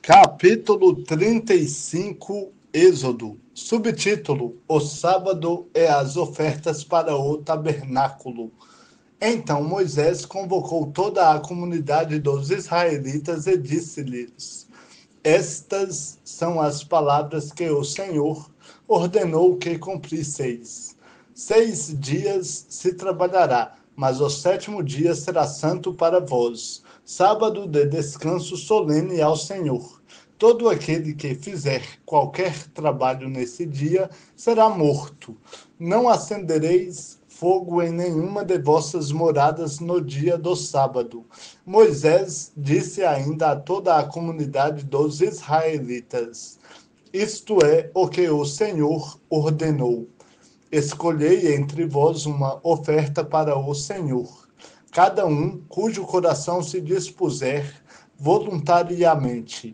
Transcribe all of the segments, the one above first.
Capítulo 35, Êxodo. Subtítulo: O sábado e as ofertas para o tabernáculo. Então Moisés convocou toda a comunidade dos israelitas e disse-lhes: Estas são as palavras que o Senhor ordenou que cumprisseis. 6 dias se trabalhará, mas o sétimo dia será santo para vós, sábado de descanso solene ao Senhor. Todo aquele que fizer qualquer trabalho nesse dia será morto. Não acendereis fogo em nenhuma de vossas moradas no dia do sábado. Moisés disse ainda a toda a comunidade dos israelitas: Isto é o que o Senhor ordenou. Escolhei entre vós uma oferta para o Senhor. Cada um cujo coração se dispuser voluntariamente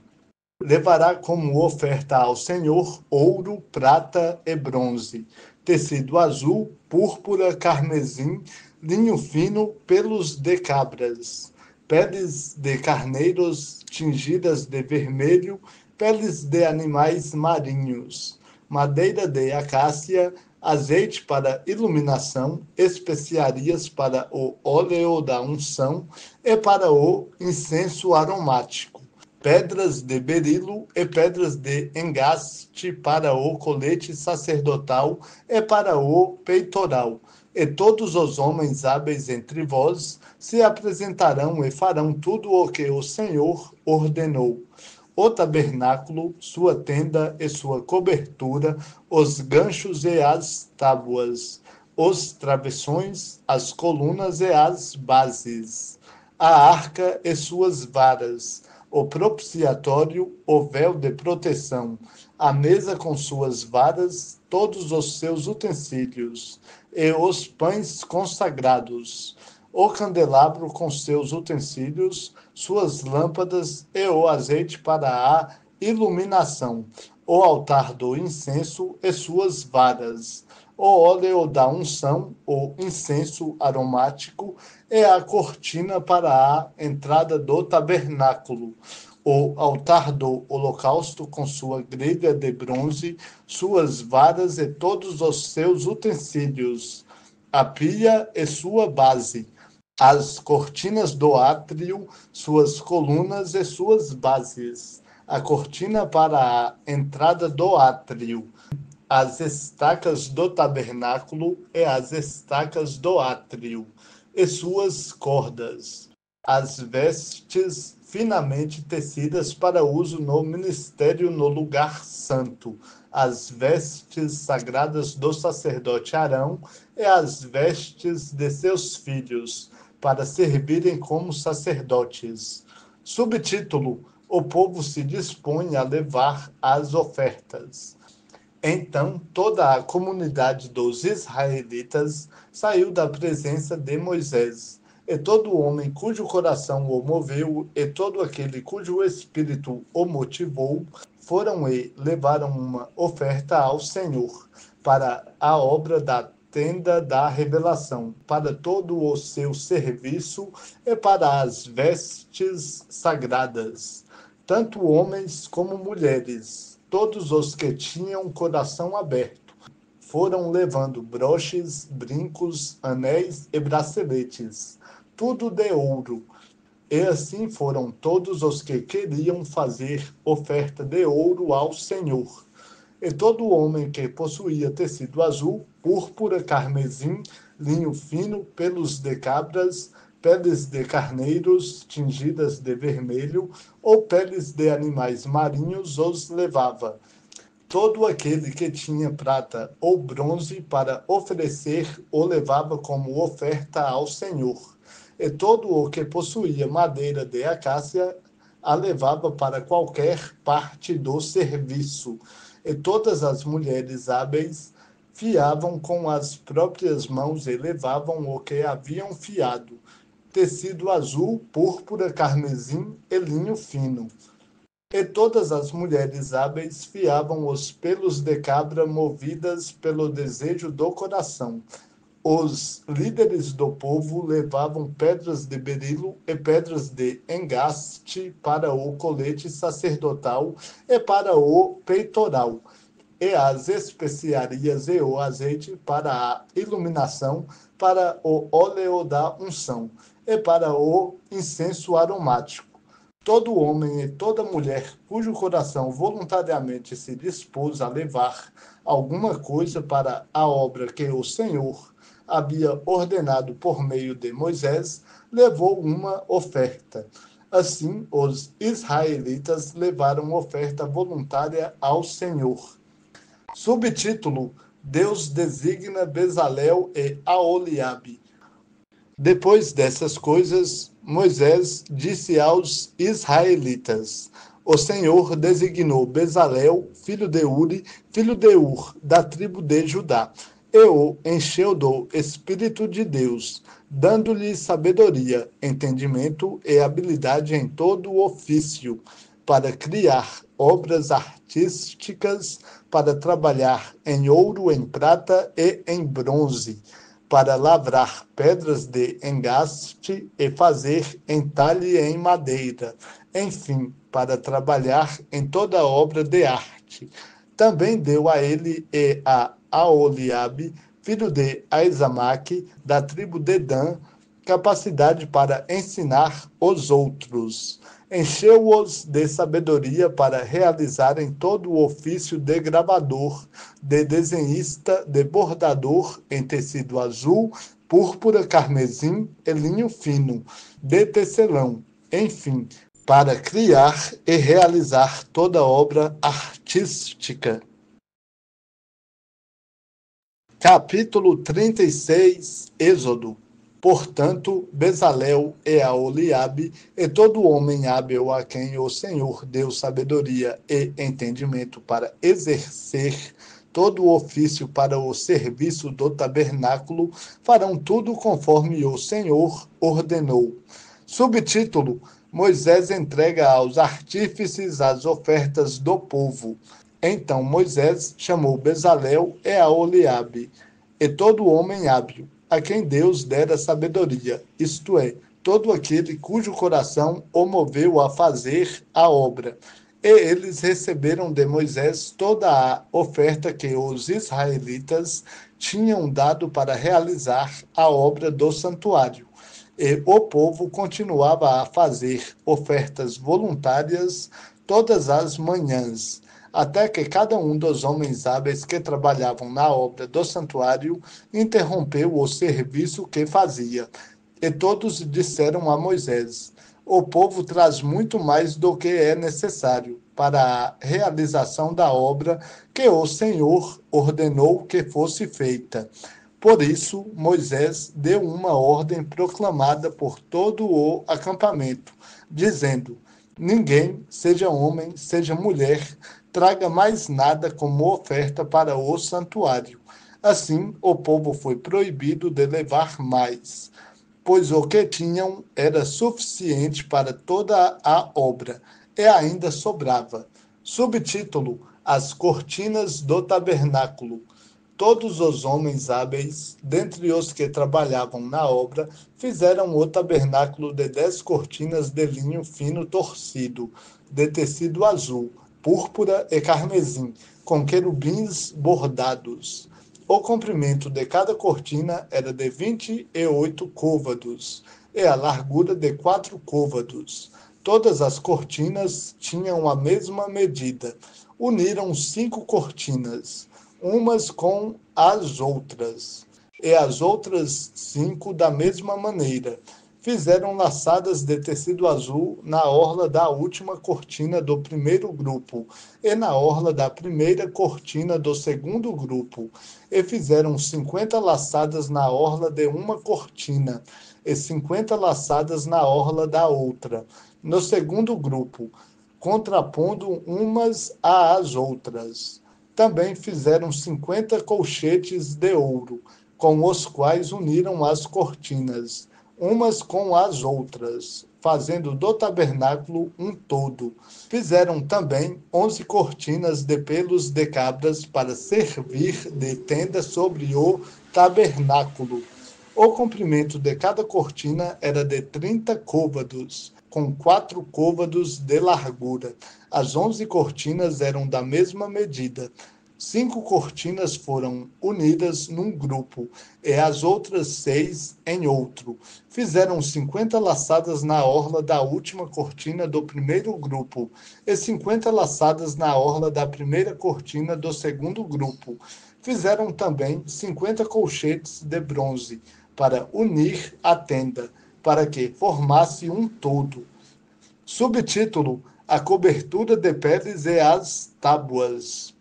levará como oferta ao Senhor ouro, prata e bronze, tecido azul, púrpura, carmesim, linho fino, pelos de cabras, peles de carneiros tingidas de vermelho, peles de animais marinhos, madeira de acácia, azeite para iluminação, especiarias para o óleo da unção e para o incenso aromático, pedras de berilo e pedras de engaste para o colete sacerdotal e para o peitoral. E todos os homens hábeis entre vós se apresentarão e farão tudo o que o Senhor ordenou: o tabernáculo, sua tenda e sua cobertura, os ganchos e as tábuas, os travessões, as colunas e as bases, a arca e suas varas, o propiciatório, o véu de proteção, a mesa com suas varas, todos os seus utensílios, e os pães consagrados, o candelabro com seus utensílios, suas lâmpadas e o azeite para a iluminação, o altar do incenso e suas varas, o óleo da unção, o incenso aromático e a cortina para a entrada do tabernáculo, o altar do holocausto com sua grelha de bronze, suas varas e todos os seus utensílios, a pia e sua base, as cortinas do átrio, suas colunas e suas bases, a cortina para a entrada do átrio, as estacas do tabernáculo e as estacas do átrio, e suas cordas, as vestes finamente tecidas para uso no ministério no lugar santo, as vestes sagradas do sacerdote Arão e as vestes de seus filhos, para servirem como sacerdotes. Subtítulo: O povo se dispõe a levar as ofertas. Então toda a comunidade dos israelitas saiu da presença de Moisés, e todo homem cujo coração o moveu, e todo aquele cujo espírito o motivou, foram e levaram uma oferta ao Senhor, para a obra da tenda da revelação, para todo o seu serviço e para as vestes sagradas, tanto homens como mulheres, todos os que tinham coração aberto, foram levando broches, brincos, anéis e braceletes, tudo de ouro. E assim foram todos os que queriam fazer oferta de ouro ao Senhor. E todo homem que possuía tecido azul, púrpura, carmesim, linho fino, pelos de cabras, peles de carneiros tingidas de vermelho, ou peles de animais marinhos os levava. Todo aquele que tinha prata ou bronze para oferecer o levava como oferta ao Senhor. E todo o que possuía madeira de acácia a levava para qualquer parte do serviço. E todas as mulheres hábeis fiavam com as próprias mãos e levavam o que haviam fiado: tecido azul, púrpura, carmesim e linho fino. E todas as mulheres hábeis fiavam os pelos de cabra movidas pelo desejo do coração, os líderes do povo levavam pedras de berilo e pedras de engaste para o colete sacerdotal e para o peitoral, e as especiarias e o azeite para a iluminação, para o óleo da unção e para o incenso aromático. Todo homem e toda mulher cujo coração voluntariamente se dispôs a levar alguma coisa para a obra que o Senhor havia ordenado por meio de Moisés, levou uma oferta. Assim, os israelitas levaram oferta voluntária ao Senhor. Subtítulo: Deus designa Bezalel e Aholiabe. Depois dessas coisas, Moisés disse aos israelitas: O Senhor designou Bezalel, filho de Uri, filho de Ur, da tribo de Judá, e o encheu do Espírito de Deus, dando-lhe sabedoria, entendimento e habilidade em todo o ofício, para criar obras artísticas, para trabalhar em ouro, em prata e em bronze, para lavrar pedras de engaste e fazer entalhe em madeira, enfim, para trabalhar em toda obra de arte. Também deu a ele e a Aholiabe, filho de Aizamaque, da tribo de Dan, capacidade para ensinar os outros. Encheu-os de sabedoria para realizarem todo o ofício de gravador, de desenhista, de bordador em tecido azul, púrpura, carmesim e linho fino, de tecelão, enfim, para criar e realizar toda obra artística. Capítulo 36, Êxodo. Portanto, Bezalel e Aholiabe, e todo homem hábil a quem o Senhor deu sabedoria e entendimento para exercer todo o ofício para o serviço do tabernáculo, farão tudo conforme o Senhor ordenou. Subtítulo: Moisés entrega aos artífices as ofertas do povo. Então Moisés chamou Bezalel e Aholiabe, e todo homem hábil, a quem Deus dera sabedoria, isto é, todo aquele cujo coração o moveu a fazer a obra. E eles receberam de Moisés toda a oferta que os israelitas tinham dado para realizar a obra do santuário. E o povo continuava a fazer ofertas voluntárias todas as manhãs, até que cada um dos homens hábeis que trabalhavam na obra do santuário interrompeu o serviço que fazia. E todos disseram a Moisés: O povo traz muito mais do que é necessário para a realização da obra que o Senhor ordenou que fosse feita. Por isso, Moisés deu uma ordem proclamada por todo o acampamento, dizendo: Ninguém, seja homem, seja mulher, traga mais nada como oferta para o santuário. Assim, o povo foi proibido de levar mais, pois o que tinham era suficiente para toda a obra, e ainda sobrava. Subtítulo: As cortinas do tabernáculo. Todos os homens hábeis, dentre os que trabalhavam na obra, fizeram o tabernáculo de 10 cortinas de linho fino torcido, de tecido azul, púrpura e carmesim, com querubins bordados. O comprimento de cada cortina era de 28 côvados, e a largura de 4 côvados. Todas as cortinas tinham a mesma medida. Uniram 5 cortinas, umas com as outras, e as outras 5 da mesma maneira. Fizeram laçadas de tecido azul na orla da última cortina do primeiro grupo e na orla da primeira cortina do segundo grupo, e fizeram 50 laçadas na orla de uma cortina e 50 laçadas na orla da outra, no segundo grupo, contrapondo umas às outras. Também fizeram 50 colchetes de ouro, com os quais uniram as cortinas, umas com as outras. fazendo do tabernáculo um todo. Fizeram também 11 cortinas de pelos de cabras para servir de tenda sobre o tabernáculo. O comprimento de cada cortina era de 30 côvados, com 4 côvados de largura. As 11 cortinas eram da mesma medida. 5 cortinas foram unidas num grupo, e as outras 6 em outro. Fizeram 50 laçadas na orla da última cortina do primeiro grupo, e 50 laçadas na orla da primeira cortina do segundo grupo. Fizeram também 50 colchetes de bronze, para unir a tenda, para que formasse um todo. Subtítulo: A cobertura de peles e as tábuas.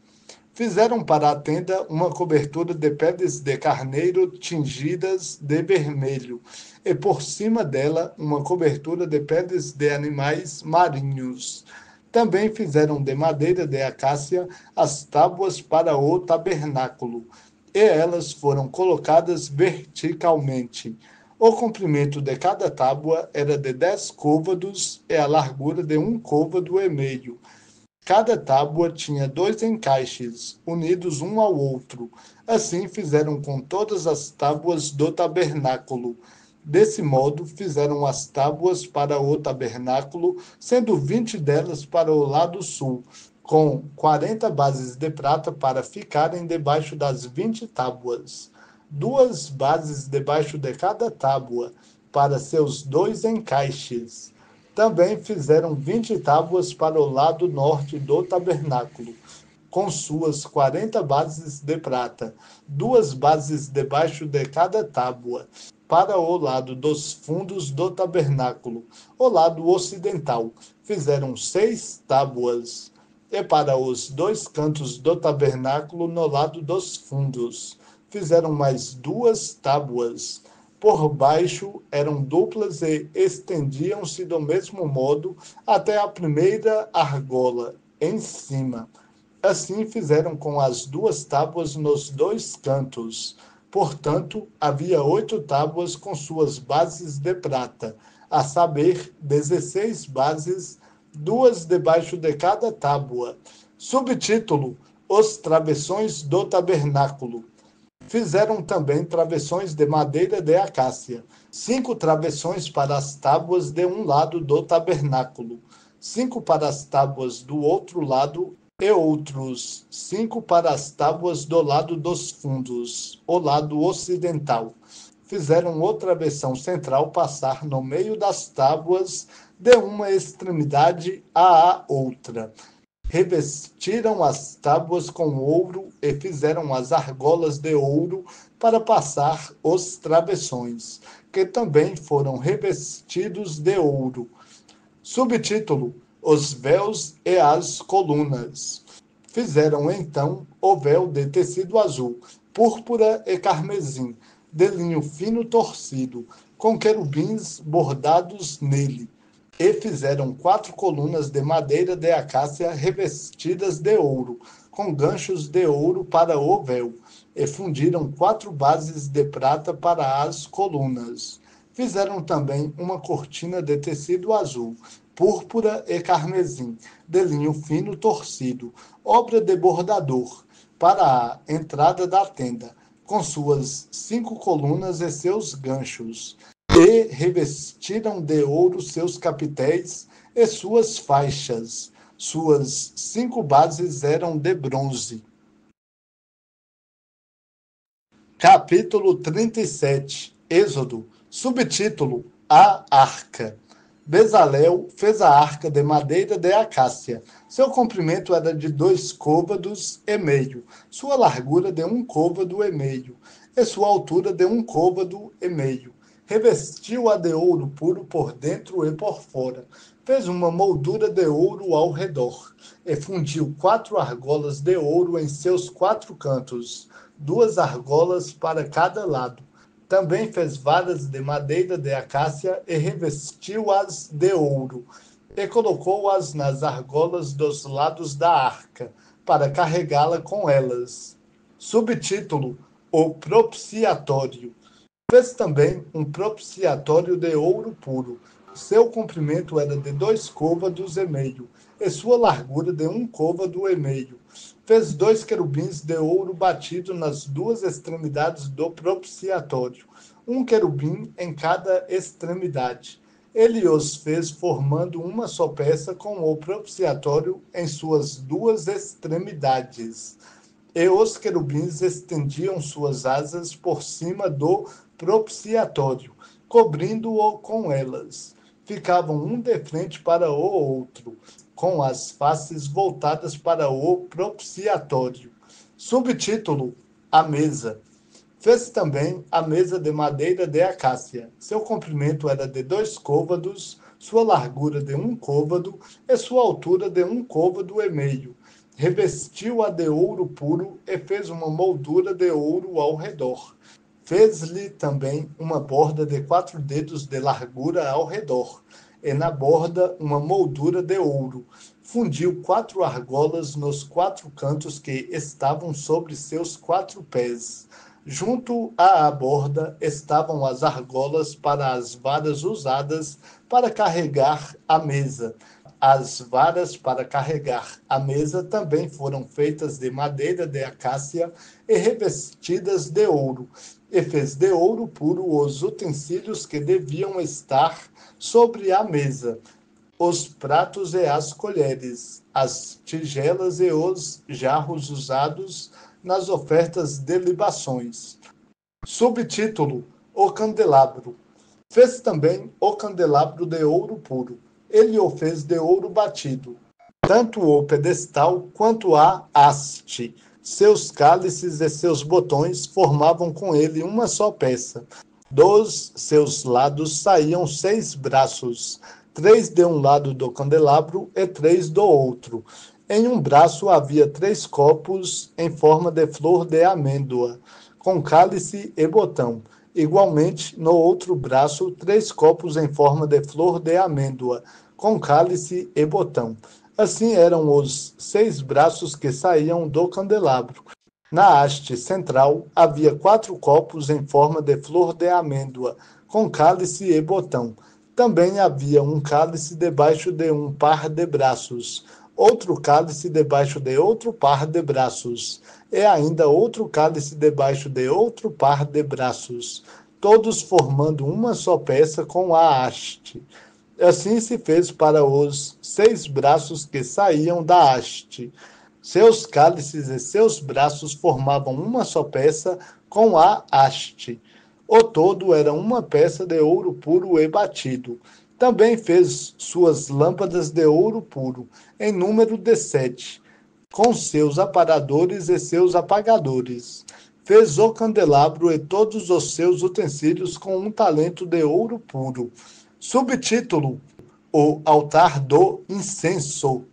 Fizeram para a tenda uma cobertura de peles de carneiro tingidas de vermelho, e por cima dela uma cobertura de peles de animais marinhos. Também fizeram de madeira de acácia as tábuas para o tabernáculo, e elas foram colocadas verticalmente. O comprimento de cada tábua era de 10 côvados e a largura de 1,5 côvado. Cada tábua tinha 2 encaixes, unidos um ao outro. Assim fizeram com todas as tábuas do tabernáculo. Desse modo, fizeram as tábuas para o tabernáculo, sendo 20 delas para o lado sul, com 40 bases de prata para ficarem debaixo das 20 tábuas. 2 bases debaixo de cada tábua, para seus 2 encaixes. Também fizeram 20 tábuas para o lado norte do tabernáculo, com suas 40 bases de prata, 2 bases debaixo de cada tábua, para o lado dos fundos do tabernáculo. O lado ocidental fizeram 6 tábuas, e para os 2 cantos do tabernáculo no lado dos fundos fizeram mais 2 tábuas. Por baixo eram duplas e estendiam-se do mesmo modo até a primeira argola, em cima. Assim fizeram com as 2 tábuas nos 2 cantos. Portanto, havia 8 tábuas com suas bases de prata, a saber, 16 bases, 2 debaixo de cada tábua. Subtítulo: Os travessões do tabernáculo. Fizeram também travessões de madeira de acácia, 5 travessões para as tábuas de um lado do tabernáculo, 5 para as tábuas do outro lado, e outros 5 para as tábuas do lado dos fundos, o lado ocidental. Fizeram o travessão central passar no meio das tábuas, de uma extremidade à outra. Revestiram as tábuas com ouro e fizeram as argolas de ouro para passar os travessões, que também foram revestidos de ouro. Subtítulo: Os véus e as colunas. Fizeram então o véu de tecido azul, púrpura e carmesim, de linho fino torcido, com querubins bordados nele. E fizeram 4 colunas de madeira de acácia revestidas de ouro, com ganchos de ouro para o véu, e fundiram 4 bases de prata para as colunas. Fizeram também uma cortina de tecido azul, púrpura e carmesim, de linho fino torcido, obra de bordador, para a entrada da tenda, com suas 5 colunas e seus ganchos. E revestiram de ouro seus capitéis e suas faixas. Suas 5 bases eram de bronze. Capítulo 37. Êxodo. Subtítulo: A Arca. Bezalel fez a arca de madeira de acácia. Seu comprimento era de 2,5 côvados, sua largura de 1,5 côvado, e sua altura de 1,5 côvado. Revestiu-a de ouro puro por dentro e por fora. Fez uma moldura de ouro ao redor, e fundiu 4 argolas de ouro em seus 4 cantos, 2 argolas para cada lado. Também fez varas de madeira de acácia e revestiu-as de ouro, e colocou-as nas argolas dos lados da arca, para carregá-la com elas. Subtítulo: O propiciatório. Fez também um propiciatório de ouro puro. Seu comprimento era de 2 côvados e meio, e sua largura de 1 côvado e meio. Fez 2 querubins de ouro batido nas 2 extremidades do propiciatório, um querubim em cada extremidade. Ele os fez formando uma só peça com o propiciatório em suas 2 extremidades. E os querubins estendiam suas asas por cima do propiciatório, cobrindo-o com elas. Ficavam um de frente para o outro, com as faces voltadas para o propiciatório. Subtítulo: A mesa. Fez também a mesa de madeira de acácia. Seu comprimento era de 2 côvados, sua largura de 1 côvado e sua altura de 1 côvado e meio. Revestiu-a de ouro puro e fez uma moldura de ouro ao redor. Fez-lhe também uma borda de 4 dedos de largura ao redor, e na borda uma moldura de ouro. Fundiu 4 argolas nos 4 cantos que estavam sobre seus 4 pés. Junto à borda estavam as argolas para as varas usadas para carregar a mesa. As varas para carregar a mesa também foram feitas de madeira de acácia e revestidas de ouro. E fez de ouro puro os utensílios que deviam estar sobre a mesa, os pratos e as colheres, as tigelas e os jarros usados nas ofertas de libações. Subtítulo: O candelabro. Fez também o candelabro de ouro puro. Ele o fez de ouro batido, tanto o pedestal quanto a haste. Seus cálices e seus botões formavam com ele uma só peça. Dos seus lados saíam 6 braços, 3 de um lado do candelabro e 3 do outro. Em um braço havia 3 copos em forma de flor de amêndoa, com cálice e botão. Igualmente, no outro braço, 3 copos em forma de flor de amêndoa, com cálice e botão. Assim eram os 6 braços que saíam do candelabro. Na haste central havia 4 copos em forma de flor de amêndoa, com cálice e botão. Também havia um cálice debaixo de um par de braços, outro cálice debaixo de outro par de braços, e ainda outro cálice debaixo de outro par de braços, todos formando uma só peça com a haste. Assim se fez para os 6 braços que saíam da haste. Seus cálices e seus braços formavam uma só peça com a haste. O todo era uma peça de ouro puro e batido. Também fez suas lâmpadas de ouro puro, em número de 7, com seus aparadores e seus apagadores. Fez o candelabro e todos os seus utensílios com um talento de ouro puro. Subtítulo: O altar do incenso.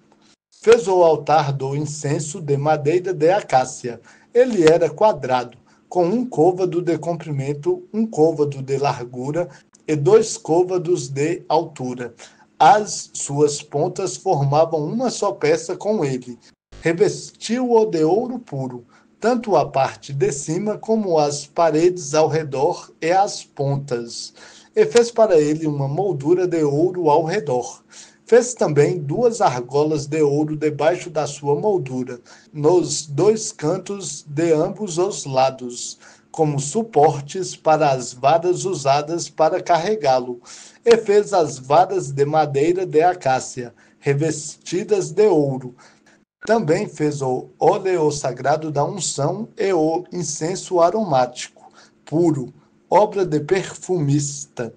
Fez o altar do incenso de madeira de acácia. Ele era quadrado, com 1 côvado de comprimento, 1 côvado de largura e 2 côvados de altura. As suas pontas formavam uma só peça com ele. Revestiu-o de ouro puro, tanto a parte de cima como as paredes ao redor e as pontas. E fez para ele uma moldura de ouro ao redor. Fez também 2 argolas de ouro debaixo da sua moldura, nos 2 cantos de ambos os lados, como suportes para as varas usadas para carregá-lo. E fez as varas de madeira de acácia, revestidas de ouro. Também fez o óleo sagrado da unção e o incenso aromático, puro, obra de perfumista.